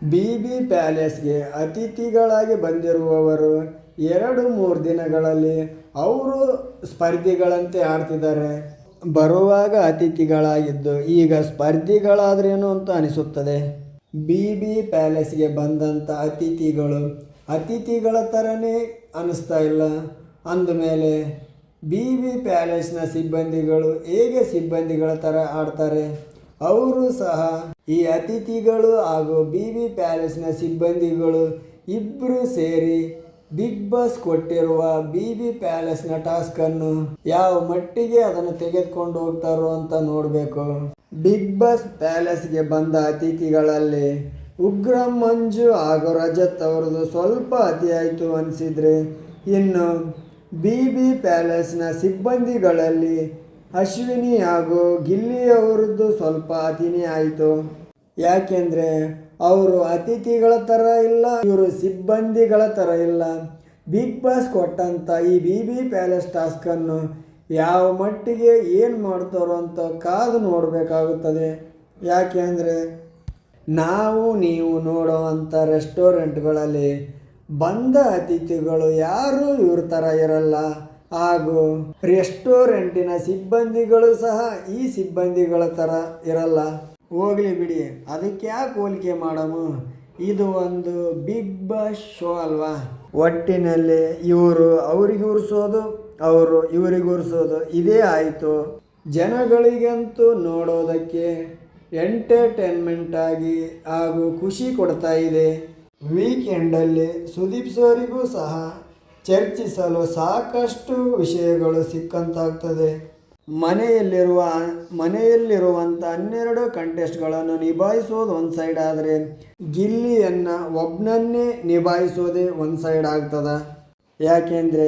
BB ಪ್ಯಾಲೇಸ್ಗೆ ಅತಿಥಿಗಳಾಗಿ ಬಂದಿರುವವರು 2-3 ದಿನಗಳಲ್ಲಿ ಅವರು ಸ್ಪರ್ಧಿಗಳಂತೆ ಆಡ್ತಿದ್ದಾರೆ. ಬರುವಾಗ ಅತಿಥಿಗಳಾಗಿದ್ದು ಈಗ ಸ್ಪರ್ಧಿಗಳಾದ್ರೇನು ಅಂತ ಅನಿಸುತ್ತದೆ. BB ಪ್ಯಾಲೇಸ್ಗೆ ಬಂದಂಥ ಅತಿಥಿಗಳ ಥರನೇ ಅನ್ನಿಸ್ತಾ ಇಲ್ಲ. ಅಂದಮೇಲೆ BB ಪ್ಯಾಲೇಸ್ನ ಸಿಬ್ಬಂದಿಗಳು ಹೇಗೆ ಸಿಬ್ಬಂದಿಗಳ ಥರ ಆಡ್ತಾರೆ? ಅವರು ಸಹ ಈ ಅತಿಥಿಗಳು ಹಾಗೂ BB ಪ್ಯಾಲೇಸ್ನ ಸಿಬ್ಬಂದಿಗಳು ಇಬ್ಬರು ಸೇರಿ ಬಿಗ್ ಬಾಸ್ ಕೊಟ್ಟಿರುವ BB ಪ್ಯಾಲೇಸ್ನ ಟಾಸ್ಕನ್ನು ಯಾವ ಮಟ್ಟಿಗೆ ಅದನ್ನು ತೆಗೆದುಕೊಂಡು ಹೋಗ್ತಾರೋ ಅಂತ ನೋಡಬೇಕು. ಬಿಗ್ ಬಾಸ್ ಪ್ಯಾಲೇಸ್ಗೆ ಬಂದ ಅತಿಥಿಗಳಲ್ಲಿ ಉಗ್ರಂ ಮಂಜು ಹಾಗೂ ರಜತ್ ಅವರದು ಸ್ವಲ್ಪ ಅತಿಯಾಯಿತು ಅನಿಸಿದರೆ, ಇನ್ನು BB ಪ್ಯಾಲೇಸ್ನ ಸಿಬ್ಬಂದಿಗಳಲ್ಲಿ ಅಶ್ವಿನಿ ಹಾಗೂ ಗಿಲ್ಲಿ ಅವರದ್ದು ಸ್ವಲ್ಪ ಅತಿನೇ ಆಯಿತು. ಯಾಕೆಂದರೆ ಅವರು ಅತಿಥಿಗಳ ಥರ ಇಲ್ಲ, ಇವರು ಸಿಬ್ಬಂದಿಗಳ ಥರ ಇಲ್ಲ. ಬಿಗ್ ಬಾಸ್ ಕೊಟ್ಟಂಥ ಈ BB ಪ್ಯಾಲೇಸ್ ಟಾಸ್ಕನ್ನು ಯಾವ ಮಟ್ಟಿಗೆ ಏನು ಮಾಡ್ತಾರೋ ಅಂತ ಕಾದು ನೋಡಬೇಕಾಗುತ್ತದೆ. ಯಾಕೆಂದರೆ ನೀವು ನೋಡುವಂಥ ರೆಸ್ಟೋರೆಂಟ್ಗಳಲ್ಲಿ ಬಂದ ಅತಿಥಿಗಳು ಯಾರೂ ಇವ್ರ ಥರ ಇರಲ್ಲ, ಹಾಗೂ ರೆಸ್ಟೋರೆಂಟಿನ ಸಿಬ್ಬಂದಿಗಳು ಸಹ ಈ ಸಿಬ್ಬಂದಿಗಳ ಥರ ಇರಲ್ಲ. ಹೋಗಲಿ ಬಿಡಿ, ಅದಕ್ಕೆ ಯಾಕೆ ಹೋಲಿಕೆ ಮಾಡಮು, ಇದು ಒಂದು ಬಿಗ್ ಬಾಸ್ ಶೋ ಅಲ್ವಾ. ಒಟ್ಟಿನಲ್ಲಿ ಇವರು ಅವ್ರಿಗೆ ಉರಿಸೋದು, ಅವರು ಇವರಿಗೆ ಉರಿಸೋದು ಇದೇ ಆಯಿತು. ಜನಗಳಿಗಂತೂ ನೋಡೋದಕ್ಕೆ ಎಂಟರ್ಟೈನ್ಮೆಂಟ್ ಆಗಿ ಹಾಗೂ ಖುಷಿ ಕೊಡ್ತಾ ಇದೆ. ವೀಕೆಂಡಲ್ಲಿ ಸುದೀಪ್ ಸರಿಗೂ ಸಹ ಚರ್ಚಿಸಲು ಸಾಕಷ್ಟು ವಿಷಯಗಳು ಸಿಕ್ಕಂತಾಗ್ತದೆ. ಮನೆಯಲ್ಲಿರುವಂಥ 12 ಕಂಟೆಸ್ಟ್ಗಳನ್ನು ನಿಭಾಯಿಸೋದು ಒಂದು ಸೈಡ್ ಆದರೆ, ಗಿಲ್ಲಿಯನ್ನು ಒಬ್ಬನನ್ನೇ ನಿಭಾಯಿಸೋದೇ ಒಂದು ಸೈಡ್ ಆಗ್ತದೆ. ಯಾಕೆಂದರೆ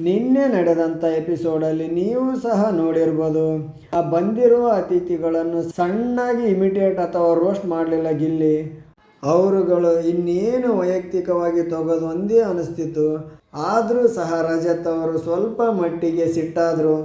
ನಿನ್ನೆ ನಡೆದಂಥ ಎಪಿಸೋಡಲ್ಲಿ ನೀವು ಸಹ ನೋಡಿರ್ಬೋದು, ಆ ಬಂದಿರುವ ಅತಿಥಿಗಳನ್ನು ಸಣ್ಣಾಗಿ ಇಮಿಟೇಟ್ ಅಥವಾ ರೋಸ್ಟ್ ಮಾಡಲಿಲ್ಲ ಗಿಲ್ಲಿ. ಅವರುಗಳು ಇನ್ನೇನು ವೈಯಕ್ತಿಕವಾಗಿ ತಗೋದು ಒಂದೇ ಅನಿಸ್ತಿತ್ತು. ಆದರೂ ಸಹ ರಜತ್ ಅವರು ಸ್ವಲ್ಪ ಮಟ್ಟಿಗೆ ಸಿಟ್ಟಾದರು.